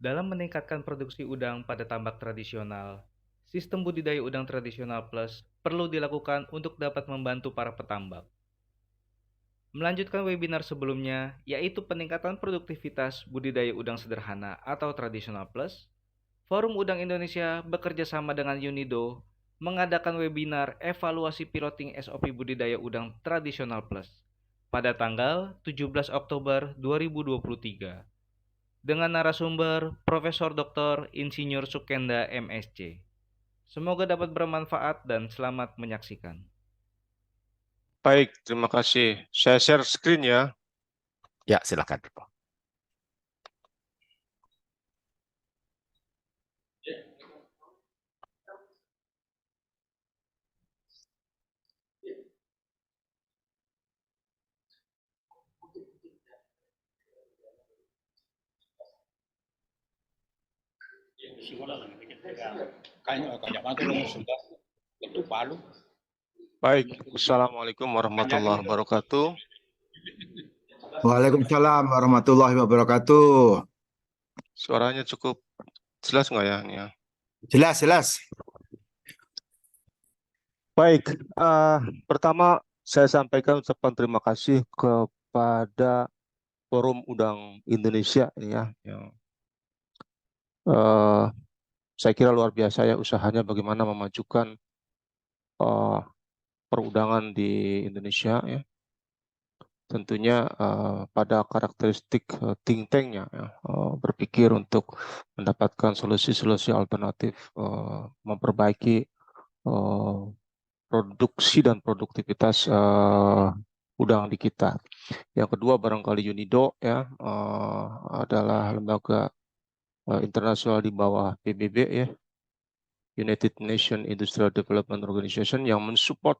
Dalam meningkatkan produksi udang pada tambak tradisional, sistem budidaya udang tradisional plus perlu dilakukan untuk dapat membantu para petambak. Melanjutkan webinar sebelumnya, yaitu peningkatan produktivitas budidaya udang sederhana atau tradisional plus, Forum Udang Indonesia bekerja sama dengan UNIDO mengadakan webinar evaluasi piloting SOP budidaya udang tradisional plus pada tanggal 17 Oktober 2023 dengan narasumber Profesor Dr. Insinyur Sukenda MSc. Semoga dapat bermanfaat dan selamat menyaksikan. Baik, terima kasih. Saya share screen ya. Ya, silakan. Baik, Assalamualaikum warahmatullahi wabarakatuh. Waalaikumsalam warahmatullahi wabarakatuh. Suaranya cukup jelas nggak ya? Ini ya? Jelas, jelas. Baik, pertama saya sampaikan ucapan terima kasih kepada Forum Udang Indonesia ini ya, yang saya kira luar biasa ya usahanya bagaimana memajukan perudangan di Indonesia ya. Tentunya pada karakteristik think tank-nya ya, berpikir untuk mendapatkan solusi-solusi alternatif, memperbaiki produksi dan produktivitas udang di kita. Yang kedua barangkali UNIDO ya, adalah lembaga internasional di bawah PBB ya, United Nations Industrial Development Organization, yang mensupport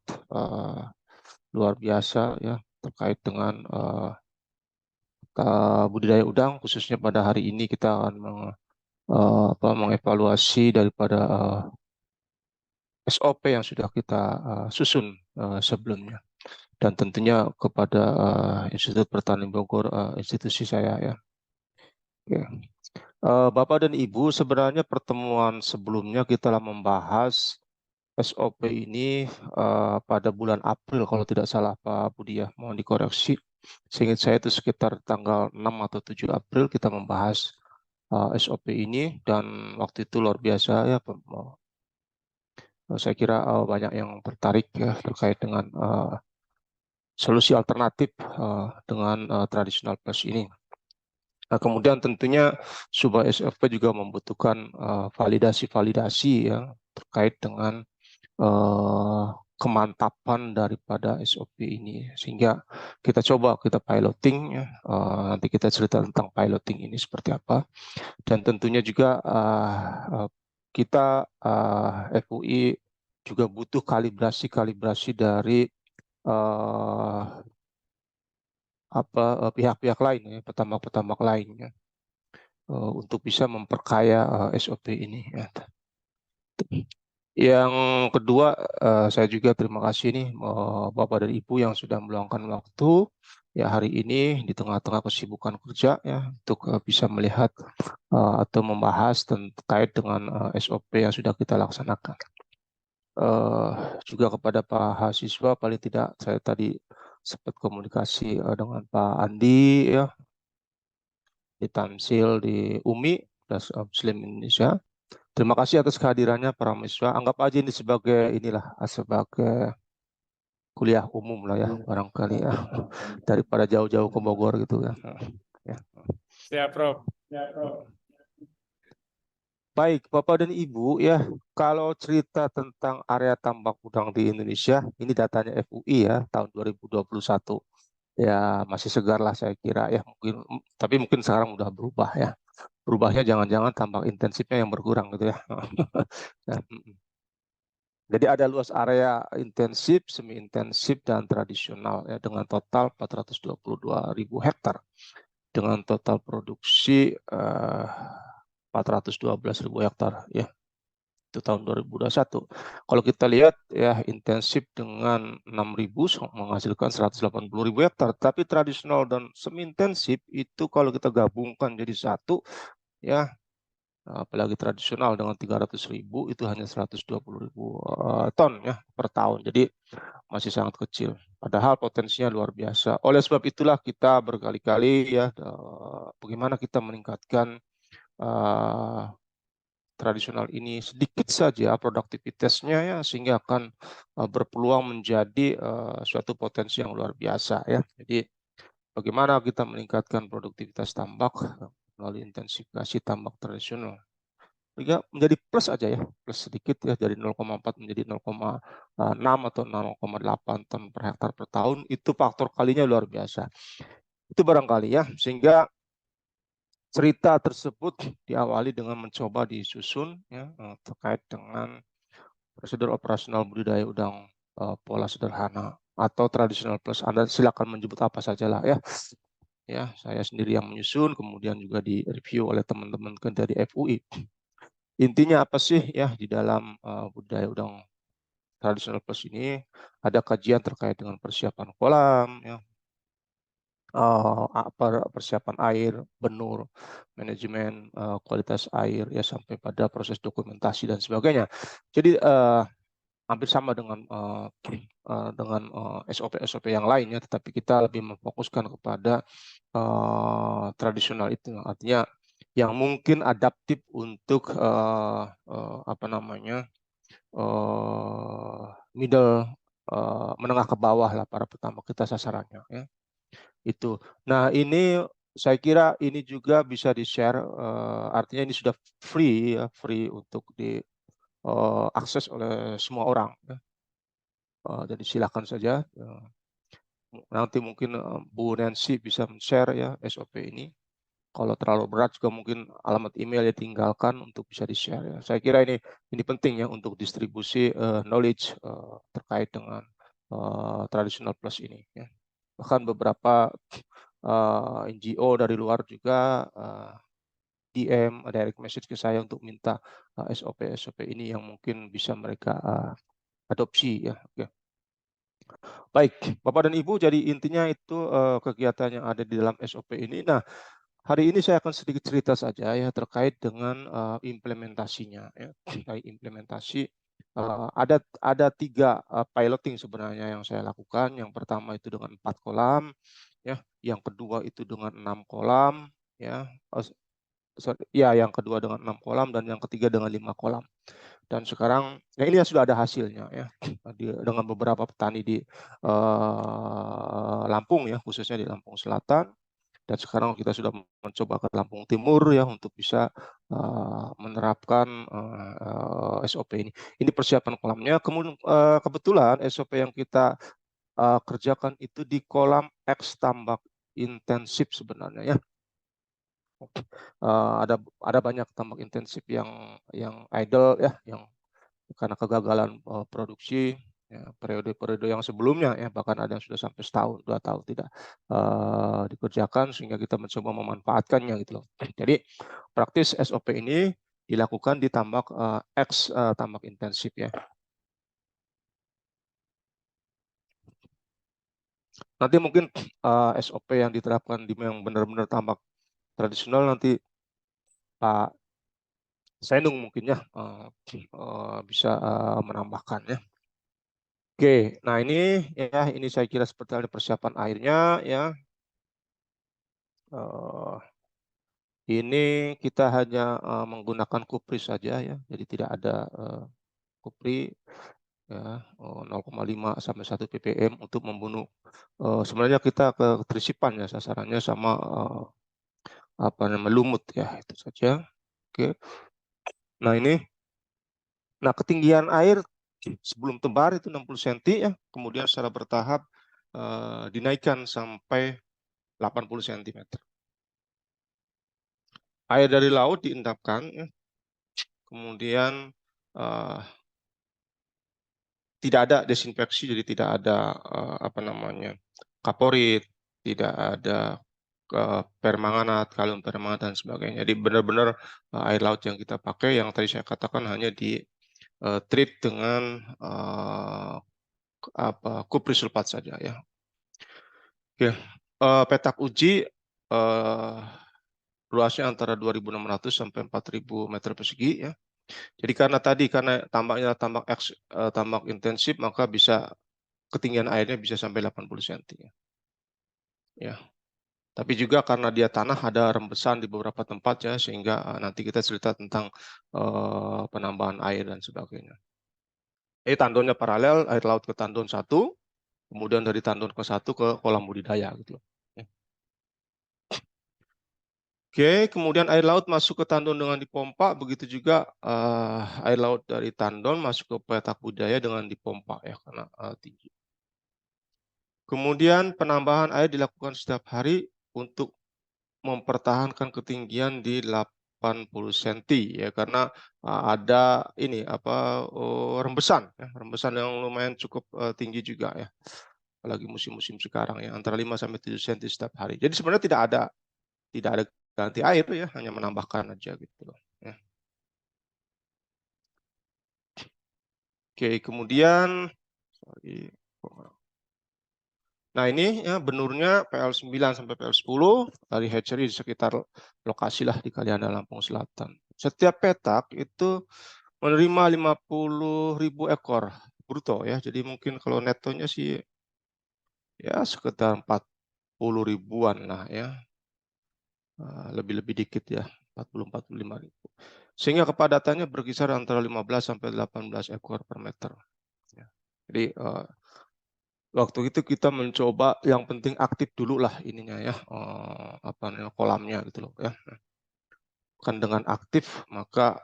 luar biasa ya terkait dengan budidaya udang. Khususnya pada hari ini kita akan mengevaluasi daripada SOP yang sudah kita susun sebelumnya, dan tentunya kepada Institut Pertanian Bogor, institusi saya ya. Oke. Bapak dan Ibu, sebenarnya pertemuan sebelumnya kita telah membahas SOP ini pada bulan April kalau tidak salah Pak Budi ya, mohon dikoreksi. Seingat saya itu sekitar tanggal 6 atau 7 April kita membahas SOP ini, dan waktu itu luar biasa ya, saya kira banyak yang tertarik ya terkait dengan solusi alternatif dengan tradisional plus ini. Nah, kemudian tentunya sebuah SOP juga membutuhkan validasi-validasi ya terkait dengan kemantapan daripada SOP ini, sehingga kita coba kita piloting ya. Nanti kita cerita tentang piloting ini seperti apa, dan tentunya juga kita FUI juga butuh kalibrasi dari pihak-pihak lain ya, petambak-petambak lainnya, untuk bisa memperkaya SOP ini ya. Yang kedua, saya juga terima kasih nih Bapak dan Ibu yang sudah meluangkan waktu ya hari ini di tengah-tengah kesibukan kerja ya untuk bisa melihat atau membahas terkait dengan SOP yang sudah kita laksanakan. Juga kepada Pak mahasiswa, paling tidak saya tadi sempat komunikasi dengan Pak Andi ya di Tamsil di UMI Muslim Indonesia. Terima kasih atas kehadirannya para mahasiswa. Anggap aja ini sebagai sebagai kuliah umum lah ya barangkali ya, daripada jauh-jauh ke Bogor gitu kan. Ya. Siap, Prof. Baik, Bapak dan Ibu ya, kalau cerita tentang area tambak udang di Indonesia, ini datanya FUI ya tahun 2021. Ya masih segar lah saya kira ya, tapi mungkin sekarang udah berubah ya. Berubahnya jangan-jangan tambak intensifnya yang berkurang gitu ya. Jadi ada luas area intensif, semi intensif, dan tradisional ya, dengan total 422.000 hektar dengan total produksi 412.000 hektar ya. Itu tahun 2021. Kalau kita lihat ya, intensif dengan 6.000 menghasilkan 180.000 hektar, tapi tradisional dan semi intensif itu kalau kita gabungkan jadi satu ya, apalagi tradisional dengan 300.000 itu hanya 120.000 ton ya per tahun. Jadi masih sangat kecil. Padahal potensinya luar biasa. Oleh sebab itulah kita berkali-kali ya bagaimana kita meningkatkan tradisional ini sedikit saja produktivitasnya ya sehingga akan berpeluang menjadi suatu potensi yang luar biasa ya. Jadi bagaimana kita meningkatkan produktivitas tambak melalui intensifikasi tambak tradisional. Sehingga menjadi plus aja ya, plus sedikit ya dari 0,4 menjadi 0,6 atau 0,8 ton per hektar per tahun, itu faktor kalinya luar biasa. Itu barangkali ya, sehingga cerita tersebut diawali dengan mencoba disusun ya terkait dengan prosedur operasional budidaya udang pola sederhana atau tradisional plus. Anda silakan menyebut apa sajalah ya. Ya, saya sendiri yang menyusun, kemudian juga direview oleh teman-teman dari FUI. Intinya apa sih ya di dalam budidaya udang tradisional plus ini? Ada kajian terkait dengan persiapan kolam, ya, persiapan air, benur, manajemen kualitas air, ya sampai pada proses dokumentasi dan sebagainya. Jadi hampir sama dengan SOP-SOP yang lainnya, tetapi kita lebih memfokuskan kepada tradisional itu, artinya yang mungkin adaptif untuk middle menengah ke bawah lah para petambak kita sasarannya ya. Itu. Nah, ini saya kira ini juga bisa di-share, artinya ini sudah free ya, free untuk diakses oleh semua orang ya. Jadi silakan saja. Nanti mungkin Bu Nancy bisa men-share ya SOP ini. Kalau terlalu berat juga mungkin alamat email ya tinggalkan untuk bisa di-share ya. Saya kira ini penting ya untuk distribusi knowledge terkait dengan traditional plus ini ya. Bahkan beberapa NGO dari luar juga DM direct message ke saya untuk minta SOP ini yang mungkin bisa mereka adopsi ya. Oke. Baik, Bapak dan Ibu, jadi intinya itu kegiatan yang ada di dalam SOP ini. Nah, hari ini saya akan sedikit cerita saja ya terkait dengan implementasinya. Ya. Terkait implementasi ada 3 piloting sebenarnya yang saya lakukan. Yang pertama itu dengan 4 kolam, ya. Yang kedua itu dengan 6 kolam, ya. Yang kedua dengan 6 kolam dan yang ketiga dengan 5 kolam. Dan sekarang, ya ini sudah ada hasilnya ya dengan beberapa petani di Lampung ya, khususnya di Lampung Selatan. Dan sekarang kita sudah mencoba ke Lampung Timur ya untuk bisa menerapkan SOP ini. Ini persiapan kolamnya. Kemudian kebetulan SOP yang kita kerjakan itu di kolam X tambak intensif sebenarnya ya. Ada banyak tambak intensif yang idle ya, yang karena kegagalan produksi. Ya, periode-periode yang sebelumnya ya bahkan ada yang sudah sampai setahun 2 tahun tidak dikerjakan sehingga kita mencoba memanfaatkannya gitu loh. Jadi praktis SOP ini dilakukan di tambak X tambak intensif ya. Nanti mungkin SOP yang diterapkan di yang benar-benar tambak tradisional nanti Pak Senung mungkin ya bisa menambahkan ya. Oke, nah ini saya kira seperti ada persiapan airnya ya. Ini kita hanya menggunakan kupri saja ya, jadi tidak ada kupri ya 0,5 sampai 1 ppm untuk membunuh. Sebenarnya kita ke keterisipan ya sasarannya sama lumut ya itu saja. Oke. Nah ketinggian air sebelum tebar itu 60 cm ya, kemudian secara bertahap dinaikkan sampai 80 cm. Air dari laut diendapkan, ya. Kemudian tidak ada desinfeksi, jadi tidak ada kaporit, tidak ada permanganat, kalium permanganat dan sebagainya. Jadi benar-benar air laut yang kita pakai yang tadi saya katakan hanya di treat dengan kupri sulfat saja ya. Oke, petak uji luasnya antara 2.600 sampai 4.000 meter persegi ya. Jadi karena tambaknya tambak intensif, maka bisa ketinggian airnya bisa sampai 80 cm ya. Tapi juga karena dia tanah ada rembesan di beberapa tempat ya, sehingga nanti kita cerita tentang penambahan air dan sebagainya. Tandonnya paralel, air laut ke tandon 1, kemudian dari tandon ke 1 ke kolam budidaya gitu. Oke, kemudian air laut masuk ke tandon dengan dipompa, begitu juga air laut dari tandon masuk ke petak budidaya dengan dipompa ya, karena tinggi. Kemudian penambahan air dilakukan setiap hari untuk mempertahankan ketinggian di 80 cm ya, karena ada ini rembesan ya, rembesan yang lumayan cukup tinggi juga ya. Apalagi musim-musim sekarang ya, antara 5 sampai 7 cm setiap hari. Jadi sebenarnya tidak ada ganti air ya, hanya menambahkan aja gitu loh ya. Oke, kemudian nah ini ya benurnya PL9 sampai PL10 dari hatchery di sekitar lokasi lah di Kalianda, Lampung Selatan. Setiap petak itu menerima 50.000 ekor bruto ya. Jadi mungkin kalau netonya sih ya sekitar 40 ribuan lah ya. Lebih-lebih dikit ya, 40-45 ribu. Sehingga kepadatannya berkisar antara 15 sampai 18 ekor per meter. Ya. Jadi waktu itu kita mencoba yang penting aktif dulu lah ininya ya, kolamnya gitu loh ya. Kan dengan aktif maka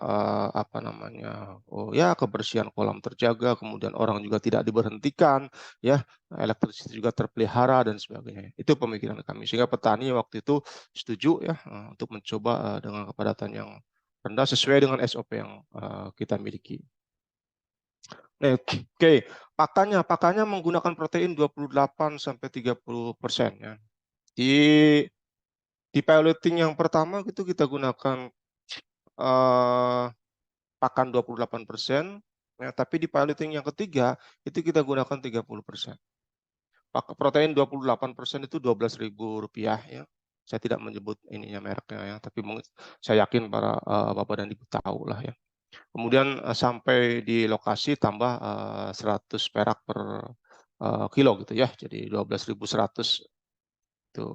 kebersihan kolam terjaga, kemudian orang juga tidak diberhentikan ya, elektrisitas juga terpelihara dan sebagainya. Itu pemikiran kami, sehingga petani waktu itu setuju ya untuk mencoba dengan kepadatan yang rendah sesuai dengan SOP yang kita miliki. Oke, pakannya menggunakan protein 28 sampai 30% ya. Di piloting yang pertama itu kita gunakan pakan 28%, ya, tapi di piloting yang ketiga itu kita gunakan 30%. Protein 28% itu Rp12.000 ya. Saya tidak menyebut ininya mereknya ya, tapi saya yakin para Bapak dan Ibu tahu lah ya. Kemudian sampai di lokasi tambah 100 perak per kilo gitu ya, jadi 12.100 itu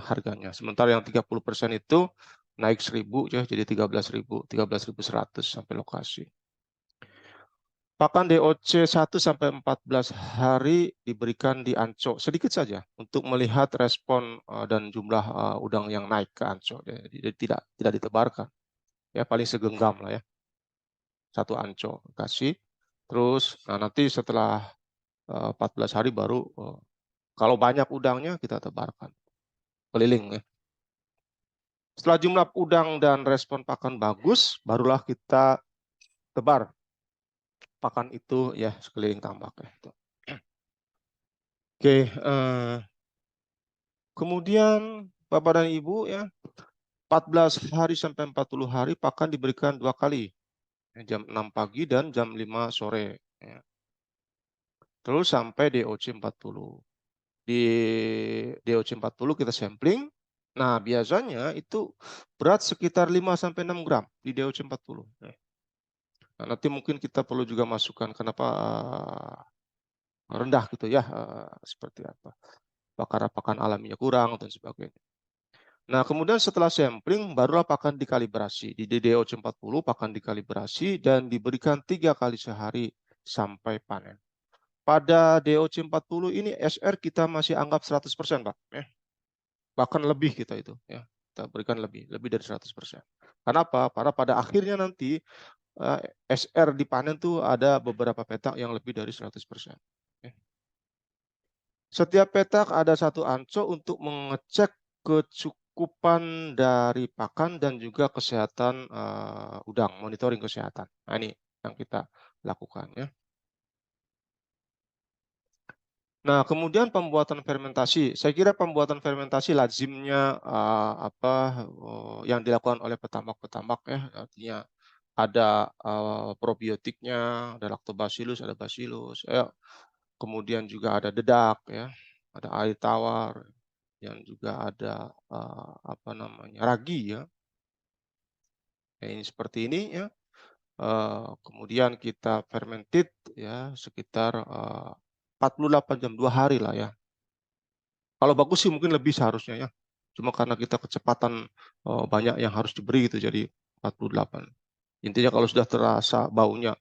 harganya. Sementara yang 30% itu naik 1.000 ya, jadi 13.100 sampai lokasi. Pakan DOC 1 sampai 14 hari diberikan di Ancol sedikit saja untuk melihat respon dan jumlah udang yang naik ke Ancol. Jadi tidak ditebarkan. Ya paling segenggam lah ya. 1 Ancol kasih. Terus nanti setelah 14 hari baru kalau banyak udangnya kita tebarkan keliling ya. Setelah jumlah udang dan respon pakan bagus, barulah kita tebar pakan itu ya sekeliling tambak ya. Oke, kemudian Bapak dan Ibu ya, 14 hari sampai 40 hari pakan diberikan 2 kali, jam 6 pagi dan jam 5 sore. Ya. Terus sampai DOC 40. Di DOC 40 kita sampling. Nah, biasanya itu berat sekitar 5 sampai 6 gram di DOC 40. Nah, nanti mungkin kita perlu juga masukkan kenapa rendah gitu ya, seperti apa. Karena pakan alaminya kurang dan sebagainya. Nah, kemudian setelah sampling barulah pakan dikalibrasi. Di DOC 40 pakan dikalibrasi dan diberikan 3 kali sehari sampai panen. Pada DOC 40 ini SR kita masih anggap 100%, Pak. Ya. Bahkan lebih kita itu. Ya. Kita berikan lebih dari 100%. Kenapa? Karena pada akhirnya nanti SR dipanen tuh ada beberapa petak yang lebih dari 100%. Ya. Setiap petak ada 1 anco untuk mengecek kecukupan dari pakan dan juga kesehatan udang, monitoring kesehatan. Nah, ini yang kita lakukan ya. Nah, kemudian pembuatan fermentasi. Saya kira pembuatan fermentasi lazimnya yang dilakukan oleh petambak-petambak ya. Artinya ada probiotiknya, ada lactobacillus, ada bacillus. Kemudian juga ada dedak ya, ada air tawar. yang juga ada apa namanya ragi ya. Ini seperti ini ya. Kemudian kita fermented ya sekitar 48 jam 2 hari lah ya. Kalau bagus sih mungkin lebih seharusnya ya. Cuma karena kita kecepatan banyak yang harus diberi gitu jadi 48. Intinya kalau sudah terasa baunya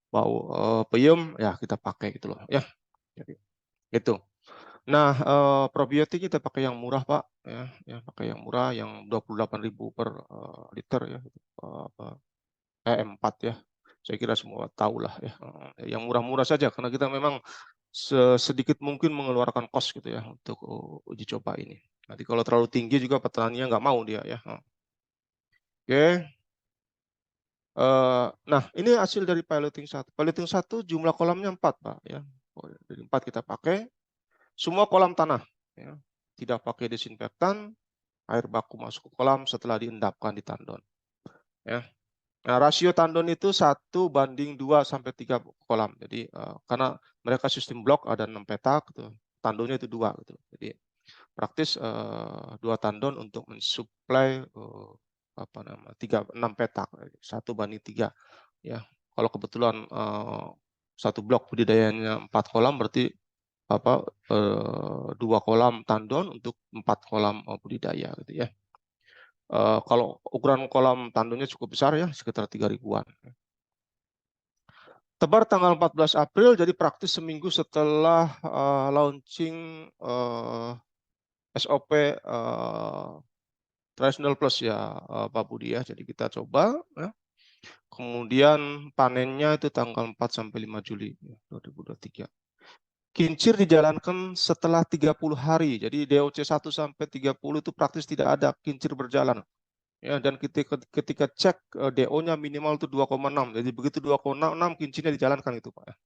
bau peyem ya kita pakai gitu loh ya. Jadi itu. Nah, probiotik kita pakai yang murah, Pak, ya pakai yang murah yang 28.000 per liter ya. E4 ya. Saya kira semua tahu lah ya. Yang murah-murah saja karena kita memang sedikit mungkin mengeluarkan kos gitu ya untuk uji coba ini. Nanti kalau terlalu tinggi juga petaninya nggak mau dia ya. Oke. Nah, ini hasil dari piloting 1. Piloting 1 jumlah kolamnya 4, Pak ya. Dari 4 kita pakai. Semua kolam tanah ya. Tidak pakai desinfektan, air baku masuk ke kolam setelah diendapkan di tandon. Ya. Nah, rasio tandon itu 1:2 sampai 3 kolam. Jadi karena mereka sistem blok ada 6 petak gitu. Tandonnya itu 2 gitu. Jadi praktis 2 tandon untuk mensuplai 6 petak. 1:3 ya. Kalau kebetulan satu blok budidayanya 4 kolam berarti 2 kolam tandon untuk 4 kolam budidaya gitu ya. Kalau ukuran kolam tandonnya cukup besar ya, sekitar 3.000-an. Tebar tanggal 14 April, jadi praktis seminggu setelah launching SOP Traditional Plus ya, Pak Budi ya. Jadi kita coba ya. Kemudian panennya itu tanggal 4 sampai 5 Juli 2023. Kincir dijalankan setelah 30 hari. Jadi DOC 1 sampai 30 itu praktis tidak ada kincir berjalan. Ya, dan ketika cek DO-nya minimal itu 2,6. Jadi begitu 2,6 kincirnya dijalankan itu, Pak.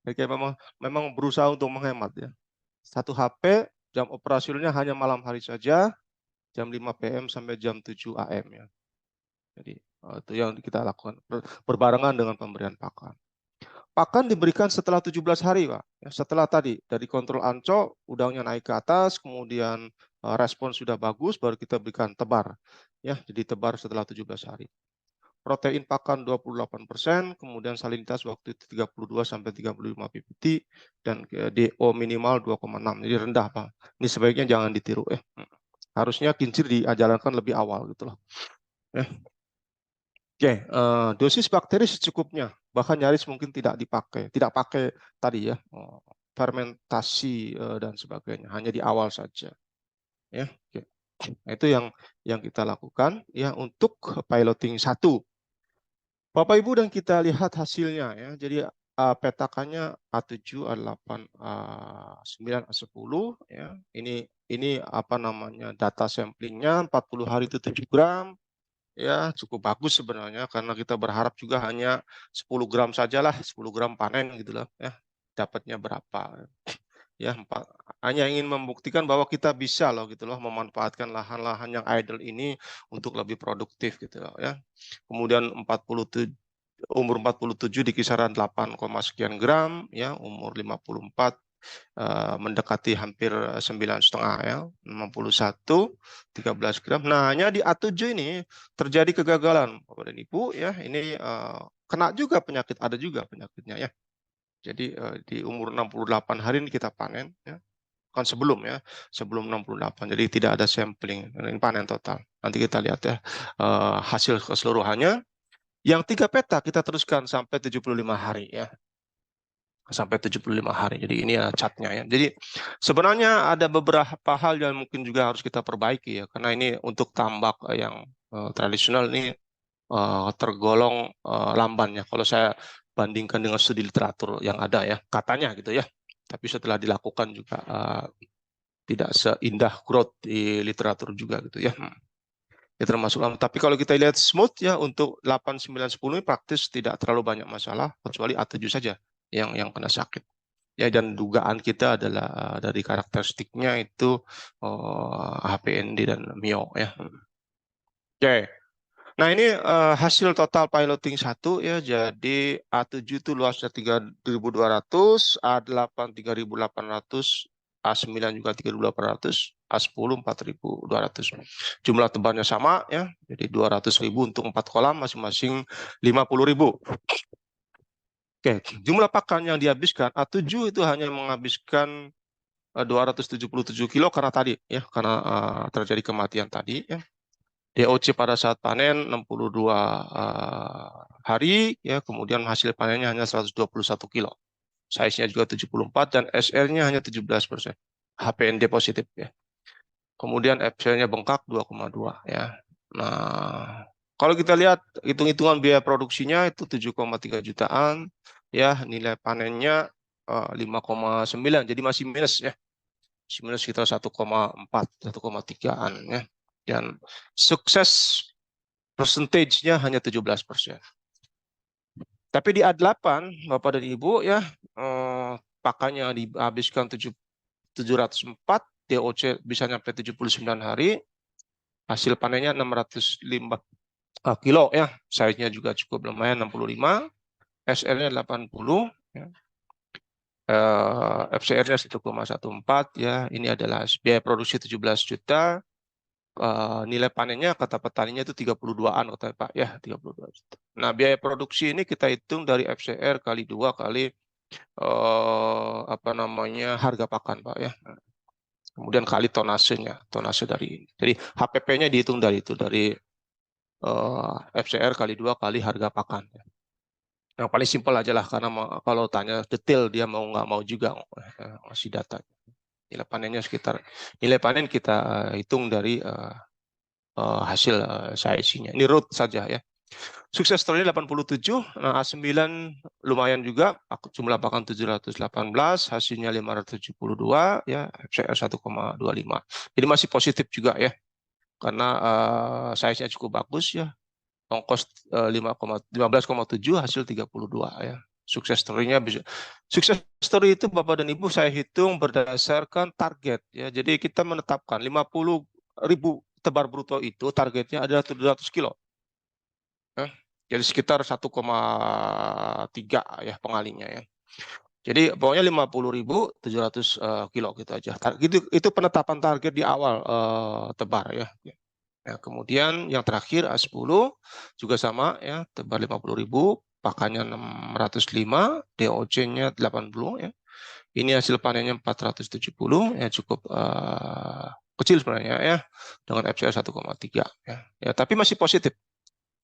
Jadi memang berusaha untuk menghemat ya. 1 HP jam operasionalnya hanya malam hari saja, jam 5 PM sampai jam 7 AM ya. Jadi itu yang kita lakukan berbarengan dengan pemberian pakan. Pakan diberikan setelah 17 hari, Pak. Ya, setelah tadi dari kontrol anco, udangnya naik ke atas, kemudian respon sudah bagus, baru kita berikan tebar. Ya, jadi tebar setelah 17 hari. Protein pakan 28%, kemudian salinitas waktu itu 32 sampai 35 ppt dan DO minimal 2,6. Jadi rendah, Pak. Ini sebaiknya jangan ditiru ya. Harusnya kincir dijalankan lebih awal gitu loh. Ya. Oke, dosis bakteri secukupnya, bahkan nyaris mungkin tidak dipakai, tidak pakai tadi ya, fermentasi dan sebagainya, hanya di awal saja. Ya, oke. Nah, itu yang kita lakukan ya untuk piloting 1. Bapak Ibu dan kita lihat hasilnya ya. Jadi petakannya A7, A8, A9, A10 ya. Ini apa namanya data samplingnya 40 hari itu 7 gram. Ya, cukup bagus sebenarnya karena kita berharap juga hanya 10 gram sajalah, 10 gram panen gitu loh ya. Dapatnya berapa? Ya, hanya ingin membuktikan bahwa kita bisa loh gitu loh memanfaatkan lahan-lahan yang idle ini untuk lebih produktif gitu loh ya. Kemudian umur 47 di kisaran 8, sekian gram ya, umur 54 mendekati hampir 9,5 ya, 61, 13 gram. Nah, hanya di A7 ini terjadi kegagalan, Bapak dan Ibu ya. Ini kena juga penyakit, ada juga penyakitnya ya. Jadi di umur 68 hari ini kita panen ya. Kan sebelum ya, sebelum 68. Jadi tidak ada sampling, ini panen total. Nanti kita lihat ya hasil keseluruhannya. Yang 3 peta kita teruskan sampai 75 hari ya. Sampai 75 hari. Jadi ini ya catnya ya. Jadi sebenarnya ada beberapa hal yang mungkin juga harus kita perbaiki ya. Karena ini untuk tambak yang tradisional ini tergolong lamban ya. Kalau saya bandingkan dengan studi literatur yang ada ya. Katanya gitu ya. Tapi setelah dilakukan juga tidak seindah growth di literatur juga gitu ya. Ya termasuk lama. Tapi kalau kita lihat smooth ya untuk 8, 9, 10 ini praktis tidak terlalu banyak masalah kecuali A7 saja yang kena sakit. Ya, dan dugaan kita adalah dari karakteristiknya itu HPND dan MIO ya. Oke. Nah, ini hasil total piloting 1 ya. Jadi A7 itu luasnya 3.200, A8 3.800, A9 juga 3.800. A10 4.200. Jumlah tebarnya sama ya. Jadi 200.000 untuk 4 kolam masing-masing 50.000. Oke, jumlah pakan yang dihabiskan A7 itu hanya menghabiskan 277 kilo karena tadi ya, karena terjadi kematian tadi ya. DOC pada saat panen 62 hari ya, kemudian hasil panennya hanya 121 kilo. Size-nya juga 74 dan SR-nya hanya 17%. HPND positif ya. Kemudian FCL-nya bengkak 2,2 ya. Nah, kalau kita lihat hitung-hitungan biaya produksinya itu 7,3 jutaan ya, nilai panennya 5,9, jadi masih minus ya. Masih minus sekitar 1,4, 1,3-an ya. Dan sukses percentage-nya hanya 17%. Tapi di A8, Bapak dan Ibu ya, pakannya dihabiskan 704, DOC bisa nyampe 79 hari, hasil panennya 605 kilo ya, size-nya juga cukup lumayan 65, SR-nya 80 ya. FCR-nya 1,14 ya, ini adalah biaya produksi 17 juta, nilai panennya kata petaninya itu 32-an kata Pak ya, 32 juta. Nah, biaya produksi ini kita hitung dari FCR kali 2 kali harga pakan Pak ya. Kemudian kali tonasenya, tonase dari ini. Jadi HPP-nya dihitung dari itu, dari FCR kali 2 kali harga pakan. Yang paling simpel aja lah, karena kalau tanya detail dia mau nggak mau juga masih data. Nilai panennya sekitar, nilai panen kita hitung dari hasil size-nya. Ini root saja ya. Sukses story 87, nah A9 lumayan juga, jumlah pakan 718, hasilnya 572 ya, FCR 1,25. Jadi masih positif juga ya. Karena size-nya cukup bagus ya. Ongkos 15,7, hasil 32 ya. Sukses story-nya bisa. Sukses story itu Bapak dan Ibu saya hitung berdasarkan target ya. Jadi kita menetapkan 50.000 tebar bruto itu targetnya adalah 700 kilo. Jadi sekitar 1,3 ya pengalinya ya. Jadi pokoknya 50.700 kilo gitu aja. Itu penetapan target di awal tebar ya. Ya, kemudian yang terakhir A10 juga sama ya, tebar 50.000, pakannya 605, DOC-nya 80 ya. Ini hasil panennya 470 ya, cukup kecil sebenarnya ya, dengan FCR 1,3 ya. Ya, tapi masih positif.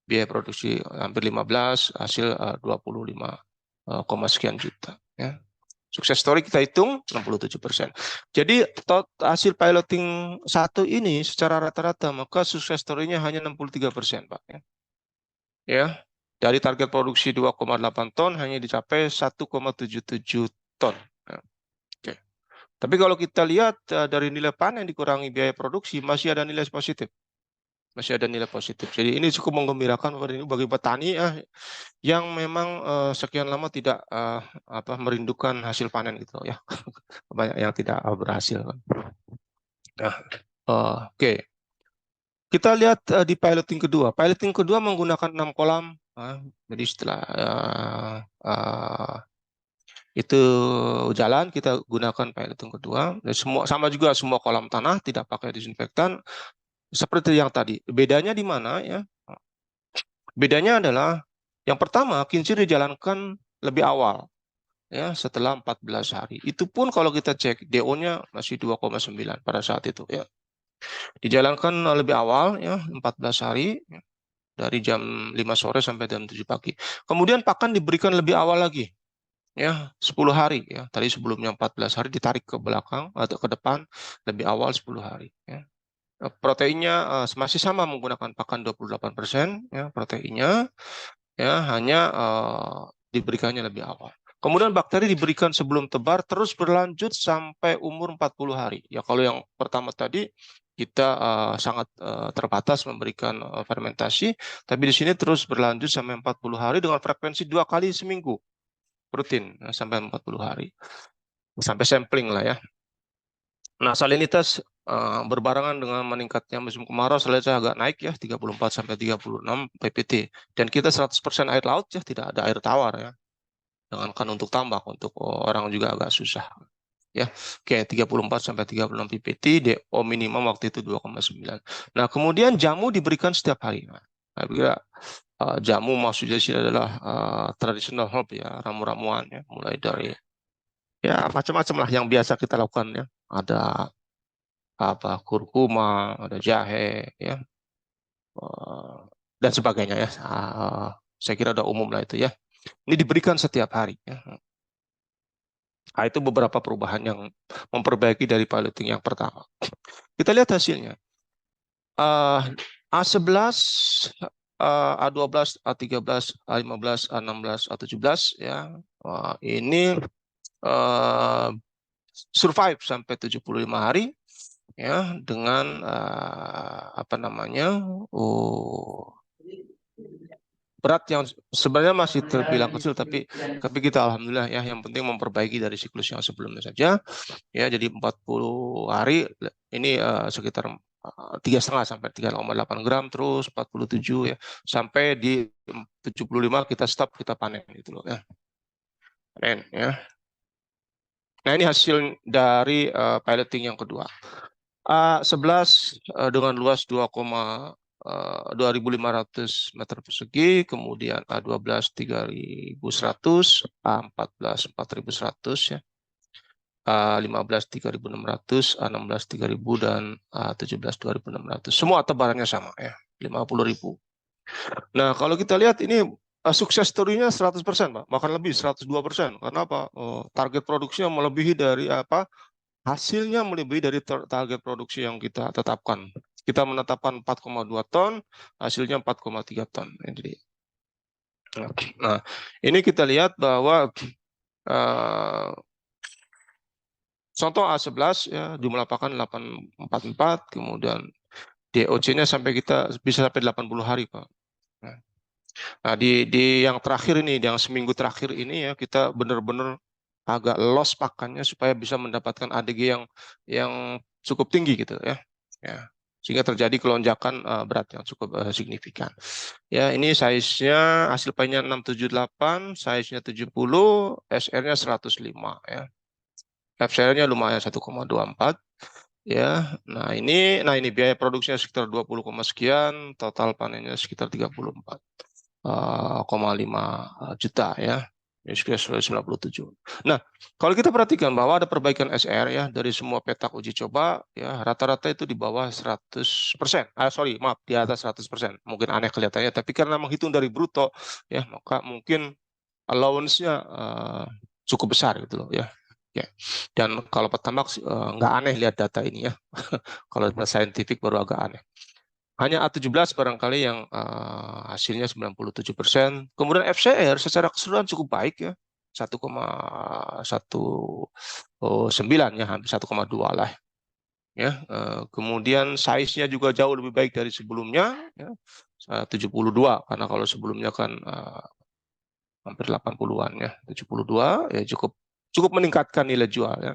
Biaya produksi hampir 15, hasil 25, sekian juta ya. Sukses story kita hitung 67%. Jadi hasil piloting 1 ini secara rata-rata maka sukses story-nya hanya 63% Pak ya. Ya, dari target produksi 2,8 ton hanya dicapai 1,77 ton. Ya. Oke. Tapi kalau kita lihat dari nilai panen dikurangi biaya produksi masih ada nilai positif. Masih ada nilai positif. Jadi ini cukup menggembirakan bagi petani yang memang sekian lama tidak merindukan hasil panen gitu ya. Banyak yang tidak berhasil. Nah, oke. Kita lihat di piloting kedua. Piloting kedua menggunakan 6 kolam. Jadi setelah itu jalan, kita gunakan piloting kedua. Dan semua sama juga, semua kolam tanah tidak pakai disinfektan. Seperti yang tadi, bedanya di mana ya? Bedanya adalah yang pertama, kincir dijalankan lebih awal, ya setelah 14 hari. Itu pun kalau kita cek DO-nya masih 2,9 pada saat itu ya. Dijalankan lebih awal ya, 14 hari ya, dari jam 5 sore sampai jam 7 pagi. Kemudian pakan diberikan lebih awal lagi. Ya, 10 hari ya. Tadi sebelumnya 14 hari ditarik ke belakang atau ke depan, lebih awal 10 hari ya. Proteinnya masih sama menggunakan pakan 28% ya, proteinnya ya, hanya diberikannya lebih awal. Kemudian bakteri diberikan sebelum tebar terus berlanjut sampai umur 40 hari. Ya, kalau yang pertama tadi kita sangat terbatas memberikan fermentasi, tapi di sini terus berlanjut sampai 40 hari dengan frekuensi 2 kali seminggu rutin sampai 40 hari. Sampai sampling lah ya. Nah, salinitas berbarengan dengan meningkatnya musim kemarau, salinitasnya agak naik ya, 34 sampai 36 ppt. Dan kita 100% air laut ya, tidak ada air tawar ya. Jangankan untuk tambak, untuk orang juga agak susah. ya. Oke, 34 sampai 36 ppt, DO minimum waktu itu 2,9. Nah, kemudian jamu diberikan setiap hari. Nah, saya kira jamu maksudnya sih adalah traditional herb ya, ramu-ramuan ya, mulai dari ya macam-macam lah yang biasa kita lakukan ya. Ada apa kurkuma, ada jahe ya, dan sebagainya ya. Saya kira udah umum lah itu ya. Ini diberikan setiap hari ya. Nah, itu beberapa perubahan yang memperbaiki dari piloting yang pertama. Kita lihat hasilnya. A11, A12, A13, A15, A16, A17 ya. Ini survive sampai 75 hari ya dengan apa namanya? Berat yang sebenarnya masih terbilang kecil, tapi kita alhamdulillah ya, yang penting memperbaiki dari siklus yang sebelumnya saja ya. Jadi 40 hari ini sekitar 3,5 sampai 3,8 gram, terus 47 ya sampai di 75 kita stop, kita panen gitu loh ya. Panen ya. Nah, ini hasil dari piloting yang kedua. A11 dengan luas 2.500 meter persegi, kemudian A12 3.100, A14 4.100 ya, A15 3.600, A16 3.000, dan A17 2.600. Semua tebarannya sama ya, 50.000. Nah, kalau kita lihat ini sukses story-nya 100%, Pak. Bahkan lebih 102%. Karena apa? Target produksinya melebihi dari apa? Hasilnya melebihi dari target produksi yang kita tetapkan. Kita menetapkan 4,2 ton, hasilnya 4,3 ton. Nah, ini kita lihat bahwa contoh A11 ya, jumlah pakan 844, kemudian DOC-nya sampai kita bisa sampai 80 hari, Pak. Nah, di yang terakhir ini, yang seminggu terakhir ini ya, kita benar-benar agak loss pakannya supaya bisa mendapatkan ADG yang cukup tinggi gitu ya. Sehingga terjadi kelonjakan berat yang cukup signifikan. Ya, ini size-nya hasil paennya 678, size-nya 70, SR-nya 105 ya. FCR-nya lumayan 1,24 ya. Nah, ini biaya produksinya sekitar 20, sekian, total panennya sekitar 34,5 juta ya. Sekitar 97. Nah, kalau kita perhatikan bahwa ada perbaikan SR ya dari semua petak uji coba ya, rata-rata itu di bawah 100%. Maaf, di atas 100%. Mungkin aneh kelihatannya, tapi karena menghitung dari bruto ya, maka mungkin allowance-nya cukup besar gitu loh ya. Ya. Dan kalau petambak nggak aneh lihat data ini ya. Kalau saintifik baru agak aneh. Hanya A17 barangkali yang hasilnya 97%. Kemudian FCR secara keseluruhan cukup baik ya. 1,19 ya, hampir 1,2 lah. Ya, kemudian size-nya juga jauh lebih baik dari sebelumnya ya. 72, karena kalau sebelumnya kan hampir 80-an ya. 72 ya, cukup meningkatkan nilai jual ya.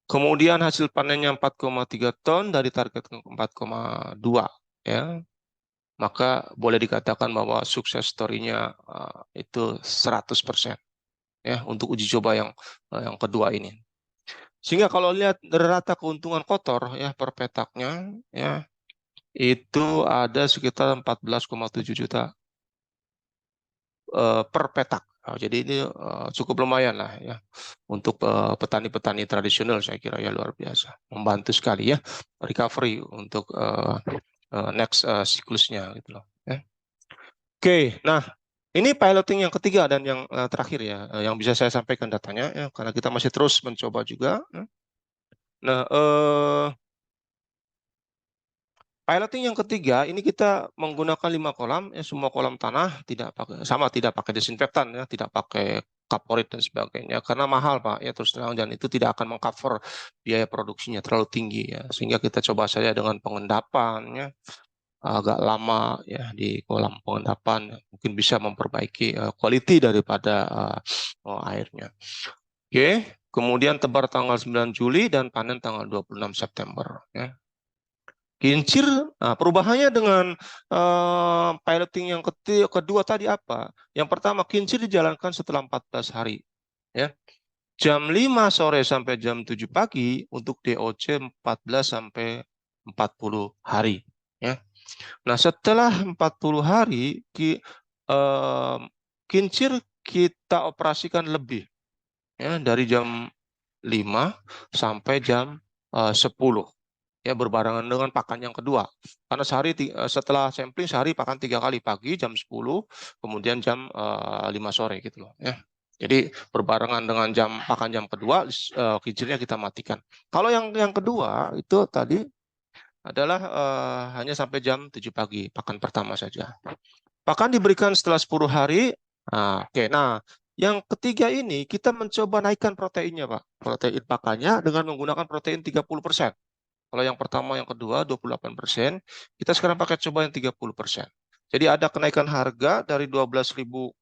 Kemudian hasil panennya 4,3 ton dari target 4,2 ya. Maka boleh dikatakan bahwa sukses story-nya itu 100% ya untuk uji coba yang kedua ini. Sehingga kalau lihat rata keuntungan kotor ya per petaknya ya, itu ada sekitar 14,7 juta per petak. Jadi ini cukup lumayan lah ya untuk petani-petani tradisional, saya kira ya luar biasa, membantu sekali ya recovery untuk next siklusnya gitu loh. Ya. Oke, nah ini piloting yang ketiga dan yang terakhir ya, yang bisa saya sampaikan datanya ya, karena kita masih terus mencoba juga. Ya. Nah, piloting yang ketiga ini kita menggunakan 5 kolam ya, semua kolam tanah tidak pakai desinfektan ya, tidak pakai kaporit dan sebagainya karena mahal Pak ya, terus terang, dan itu tidak akan mengcover biaya produksinya terlalu tinggi ya, sehingga kita coba saja dengan pengendapan ya, agak lama ya di kolam pengendapan, mungkin bisa memperbaiki quality daripada airnya. Oke, kemudian tebar tanggal 9 Juli dan panen tanggal 26 September ya. Kincir, perubahannya dengan piloting yang kedua tadi apa? Yang pertama, kincir dijalankan setelah 14 hari. Ya. jam 5 sore sampai jam 7 pagi untuk DOC 14 sampai 40 hari ya. Nah, setelah 40 hari kincir kita operasikan lebih ya dari jam 5 sampai jam 10 ya, berbarengan dengan pakan yang kedua. Karena setelah sampling sehari pakan 3 kali, pagi jam 10, kemudian jam 5 sore gitu loh ya. Jadi berbarengan dengan pakan jam kedua, kincirnya kita matikan. Kalau yang kedua itu tadi adalah hanya sampai jam 7 pagi, pakan pertama saja. Pakan diberikan setelah 10 hari. Oke. Nah, yang ketiga ini kita mencoba naikkan proteinnya, Pak. Protein pakannya dengan menggunakan protein 30%. Kalau yang pertama, yang kedua 28%, kita sekarang pakai coba yang 30%. Jadi ada kenaikan harga dari 12.100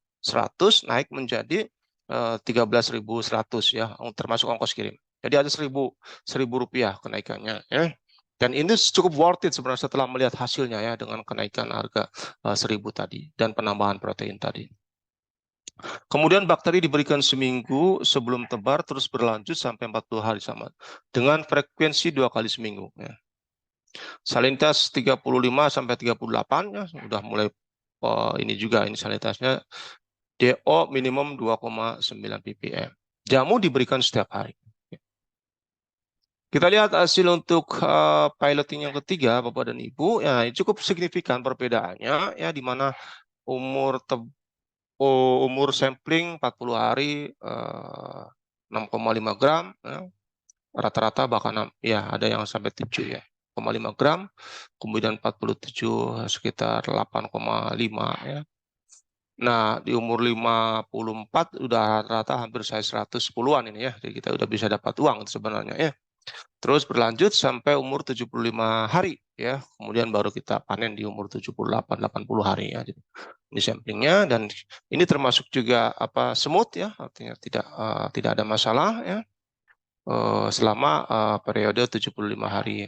naik menjadi 13.100 ya, termasuk ongkos kirim. Jadi ada 1.000 rupiah kenaikannya ya. Dan ini cukup worth it sebenarnya setelah melihat hasilnya ya, dengan kenaikan harga 1.000 tadi dan penambahan protein tadi. Kemudian bakteri diberikan seminggu sebelum tebar, terus berlanjut sampai 40 hari sama dengan frekuensi 2 kali seminggu ya. Salinitas 35 sampai 38 ya, sudah mulai ini juga, ini salinitasnya DO minimum 2,9 ppm. Jamu diberikan setiap hari. Kita lihat hasil untuk piloting yang ketiga, Bapak dan Ibu. Ya, cukup signifikan perbedaannya ya, di mana umur sampling 40 hari 6,5 gram ya. Rata-rata bahkan ya ada yang sampai 7 ya, 0,5 gram. Kemudian 47 sekitar 8,5 ya. Nah, di umur 54 udah rata hampir saya 110-an ini ya. Jadi kita udah bisa dapat uang sebenarnya ya. Terus berlanjut sampai umur 75 hari ya. Kemudian baru kita panen di umur 78 80 hari ya. Jadi, ini samplingnya, dan ini termasuk juga smooth ya, artinya tidak ada masalah ya selama periode 75 hari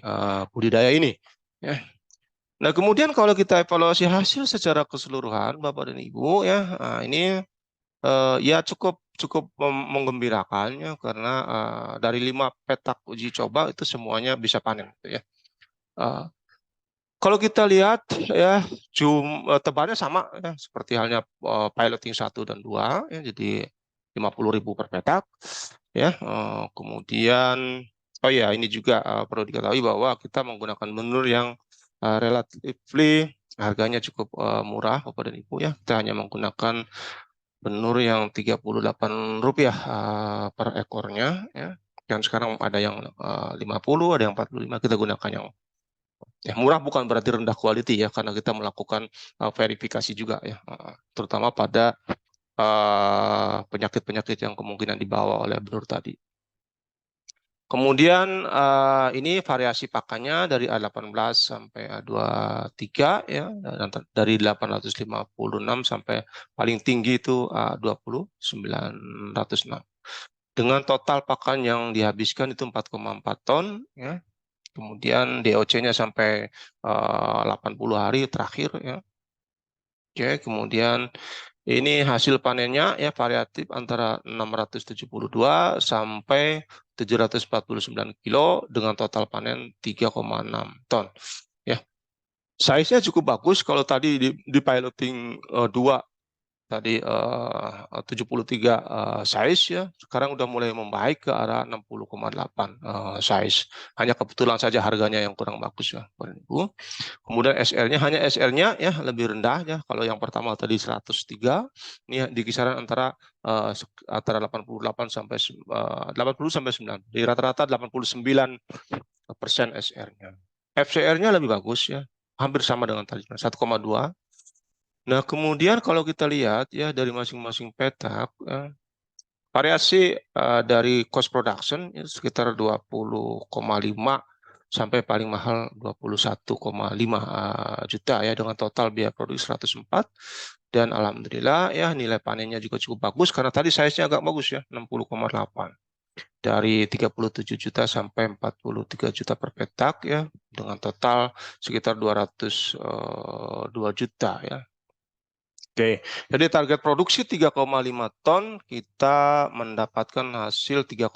budidaya ini ya. Nah, kemudian kalau kita evaluasi hasil secara keseluruhan Bapak dan Ibu ya, ini ya cukup menggembirakan ya, karena dari 5 petak uji coba itu semuanya bisa panen gitu ya. Kalau kita lihat ya, tebalnya sama ya, seperti halnya piloting 1 dan 2 ya, jadi 50.000 per petak ya. Kemudian ya ini juga perlu diketahui bahwa kita menggunakan benur yang relatively harganya cukup murah Bapak dan Ibu ya. Kita hanya menggunakan benur yang Rp38 per ekornya ya. Dan sekarang ada yang 50, ada yang 45, kita gunakan yang murah, bukan berarti rendah quality ya, karena kita melakukan verifikasi juga ya, terutama pada penyakit-penyakit yang kemungkinan dibawa oleh benur tadi. Kemudian ini variasi pakannya dari A18 sampai A23 ya, dan dari 856 sampai paling tinggi itu A2906. Dengan total pakan yang dihabiskan itu 4,4 ton ya. Kemudian DOC-nya sampai 80 hari terakhir ya. Oke, kemudian ini hasil panennya ya variatif antara 672 sampai 749 kilo dengan total panen 3,6 ton. Ya. Size-nya cukup bagus. Kalau tadi di piloting 2 tadi 73 size ya, sekarang udah mulai membaik ke arah 60,8 size. Hanya kebetulan saja harganya yang kurang bagus ya, Bapak Ibu. Kemudian SR-nya ya lebih rendah ya. Kalau yang pertama tadi 103, ini di kisaran antara 88 sampai 80 sampai 90. Di rata-rata 89% SR-nya. FCR-nya lebih bagus ya, hampir sama dengan tadi 1,2. Nah, kemudian kalau kita lihat ya dari masing-masing petak, variasi dari cost production ya, sekitar 20,5 sampai paling mahal 21,5 juta ya, dengan total biaya produksi 104. Dan alhamdulillah ya nilai panennya juga cukup bagus karena tadi size-nya agak bagus ya, 60,8. Dari 37 juta sampai 43 juta per petak ya, dengan total sekitar 202 juta ya. Oke, jadi target produksi 3,5 ton, kita mendapatkan hasil 3,6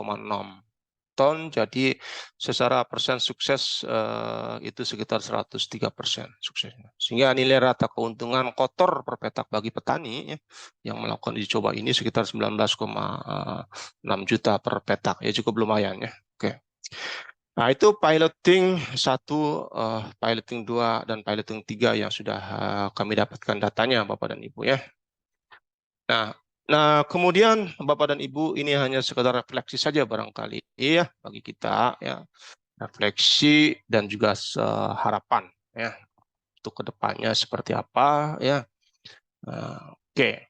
ton, jadi secara persen sukses itu sekitar 103% suksesnya. Sehingga nilai rata keuntungan kotor per petak bagi petani ya, yang melakukan uji coba ini sekitar 19,6 juta per petak, ya cukup lumayan ya. Oke. Nah, itu piloting 1, piloting 2, dan piloting 3 yang sudah kami dapatkan datanya Bapak dan Ibu ya. Nah, kemudian Bapak dan Ibu, ini hanya sekedar refleksi saja barangkali ya bagi kita ya. Refleksi dan juga harapan ya untuk kedepannya seperti apa ya. Oke.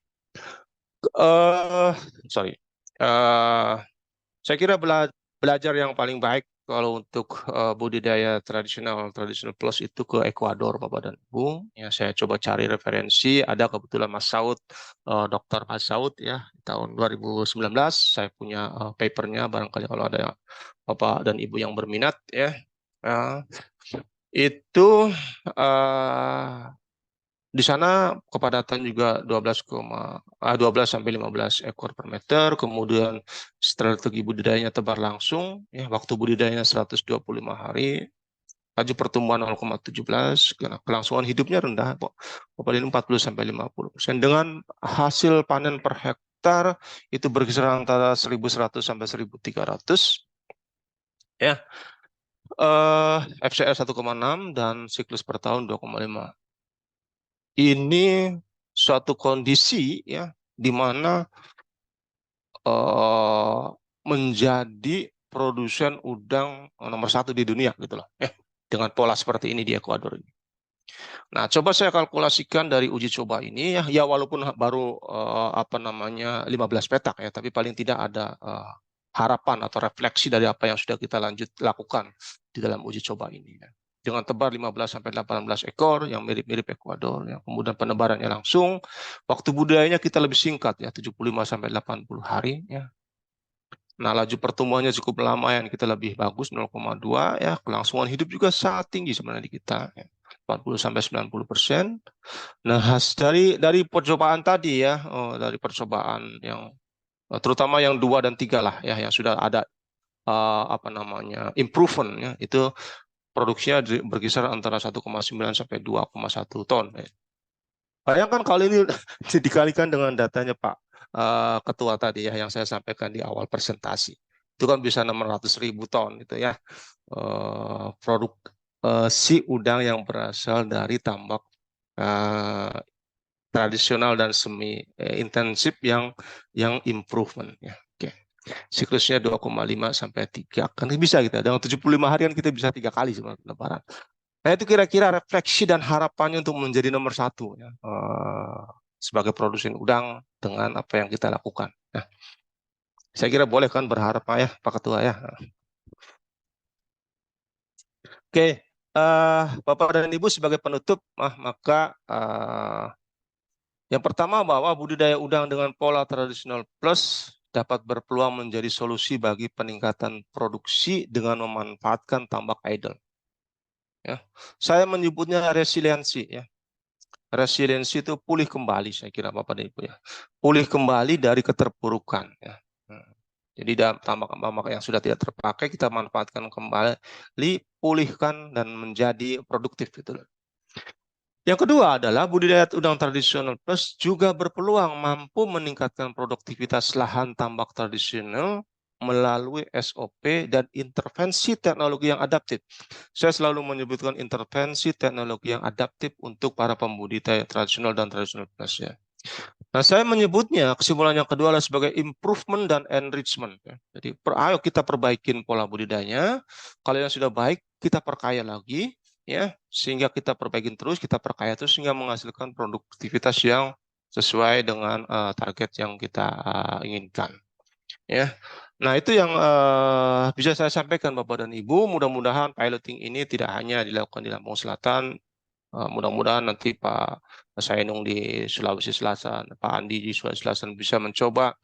Sorry. Saya kira belajar yang paling baik kalau untuk budidaya tradisional plus itu ke Ekuador, Bapak dan Ibu. Ya, saya coba cari referensi. Ada kebetulan Mas Saud, Dr. Mas Saud ya, tahun 2019. Saya punya papernya, barangkali kalau ada Bapak dan Ibu yang berminat ya. Itu di sana kepadatan juga 12 sampai 15 ekor per meter, kemudian strategi budidayanya tebar langsung, ya, waktu budidayanya 125 hari, laju pertumbuhan 0,17, kelangsungan hidupnya rendah, Bapak 40 sampai 50%, dengan hasil panen per hektar itu berkisar antara 1.100 sampai 1.300, ya, FCR 1,6 dan siklus per tahun 2,5. Ini suatu kondisi ya di mana menjadi produsen udang nomor 1 di dunia gitu loh ya, dengan pola seperti ini di Ekuador ini. Nah, coba saya kalkulasikan dari uji coba ini ya walaupun baru 15 petak ya, tapi paling tidak ada harapan atau refleksi dari apa yang sudah kita lakukan di dalam uji coba ini ya. Dengan tebar 15 sampai 18 ekor yang mirip-mirip Ekuador, yang kemudian penebarannya langsung, waktu budidayanya kita lebih singkat ya, 75 sampai 80 hari ya. Nah, laju pertumbuhannya cukup lama yang kita lebih bagus 0,2 ya, kelangsungan hidup juga sangat tinggi sebenarnya di kita ya, 40 sampai 90%. Nah, dari percobaan tadi ya, dari percobaan yang terutama yang 2 dan 3 lah ya, yang sudah ada improvement ya, itu produksinya berkisar antara 1,9 sampai 2,1 ton. Bayangkan kalau ini dikalikan dengan datanya Pak Ketua tadi ya, yang saya sampaikan di awal presentasi. Itu kan bisa 600.000 ton itu ya, produk si udang yang berasal dari tambak tradisional dan semi intensif yang improvement ya. Oke. Siklusnya 2,5 sampai 3. Kan bisa kita dengan 75 harian kita bisa 3 kali sebelum lebaran. Nah, itu kira-kira refleksi dan harapannya untuk menjadi nomor 1 ya, sebagai produsen udang dengan apa yang kita lakukan. Nah, saya kira boleh kan berharap ya Pak Ketua ya. Oke, Bapak dan Ibu, sebagai penutup, maka yang pertama bahwa budidaya udang dengan pola tradisional plus dapat berpeluang menjadi solusi bagi peningkatan produksi dengan memanfaatkan tambak idle. Ya, saya menyebutnya resiliensi ya. Resiliensi itu pulih kembali, saya kira Bapak dan Ibu ya. Pulih kembali dari keterpurukan ya. Jadi dalam tambak-tambak yang sudah tidak terpakai kita manfaatkan kembali, pulihkan dan menjadi produktif gitu loh. Yang kedua adalah budidaya udang tradisional plus juga berpeluang mampu meningkatkan produktivitas lahan tambak tradisional melalui SOP dan intervensi teknologi yang adaptif. Saya selalu menyebutkan intervensi teknologi yang adaptif untuk para pembudidaya tradisional dan tradisional plus ya. Nah, saya menyebutnya kesimpulan yang kedua adalah sebagai improvement dan enrichment. Ya. Jadi, ayo kita perbaikin pola budidayanya. Kalau yang sudah baik, kita perkaya lagi, ya, sehingga kita perbaikin terus, kita perkaya terus sehingga menghasilkan produktivitas yang sesuai dengan target yang kita inginkan. Ya. Nah, itu yang bisa saya sampaikan Bapak dan Ibu. Mudah-mudahan piloting ini tidak hanya dilakukan di Lampung Selatan, mudah-mudahan nanti Pak Saenung di Sulawesi Selatan, Pak Andi di Sulawesi Selatan bisa mencoba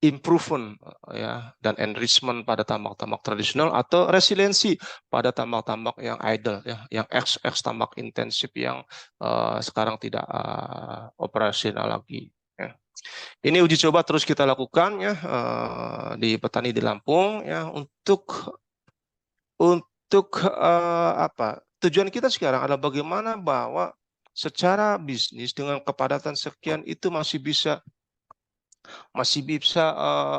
improvement ya dan enrichment pada tambak-tambak tradisional atau resiliensi pada tambak-tambak yang idle ya, yang ex tambak intensif yang sekarang tidak operasional lagi ya. Ini uji coba terus kita lakukan ya di petani di Lampung ya untuk apa? Tujuan kita sekarang adalah bagaimana bahwa secara bisnis dengan kepadatan sekian itu masih bisa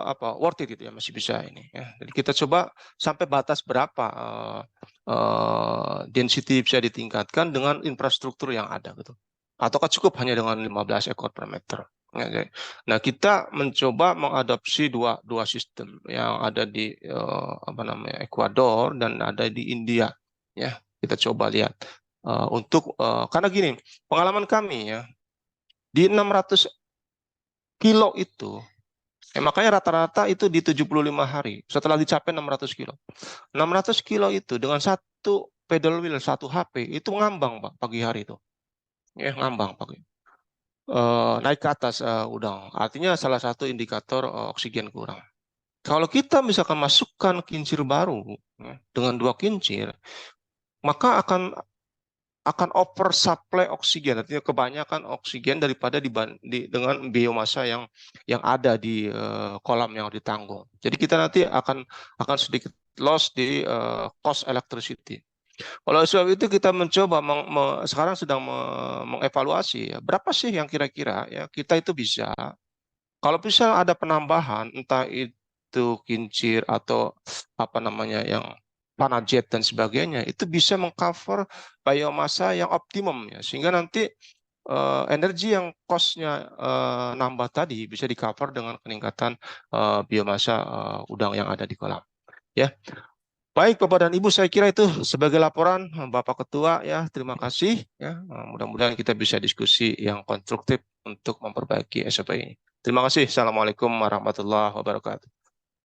apa worth it gitu ya, masih bisa ini ya. Jadi kita coba sampai batas berapa density bisa ditingkatkan dengan infrastruktur yang ada gitu. Ataukah cukup hanya dengan 15 ekor per meter. Ya, nah, kita mencoba mengadopsi dua sistem yang ada di apa namanya Ekuador dan ada di India ya. Kita coba lihat untuk karena gini, pengalaman kami ya di 600 kilo itu makanya rata-rata itu di 75 hari setelah dicapai 600 kilo. 600 kilo itu dengan satu pedal wheel, satu HP itu ngambang Pak pagi hari itu. Ya, ngambang pagi. Naik ke atas udang. Artinya salah satu indikator oksigen kurang. Kalau kita misalkan masukkan kincir baru ya, dengan 2 kincir, maka akan oversupply oksigen, artinya kebanyakan oksigen daripada dengan biomasa yang ada di kolam yang ditanggung. Jadi kita nanti akan sedikit loss di cost electricity. Oleh sebab itu kita mencoba sekarang sedang mengevaluasi ya, berapa sih yang kira-kira ya kita itu bisa. Kalau bisa ada penambahan entah itu kincir atau apa namanya yang panajet dan sebagainya, itu bisa mengcover biomasa yang optimum ya, sehingga nanti energi yang cost-nya nambah tadi bisa di-cover dengan peningkatan biomasa udang yang ada di kolam. Ya, baik Bapak dan Ibu, saya kira itu sebagai laporan Bapak Ketua ya. Terima kasih ya. Mudah-mudahan kita bisa diskusi yang konstruktif untuk memperbaiki SOP ini. Terima kasih. Assalamualaikum warahmatullahi wabarakatuh.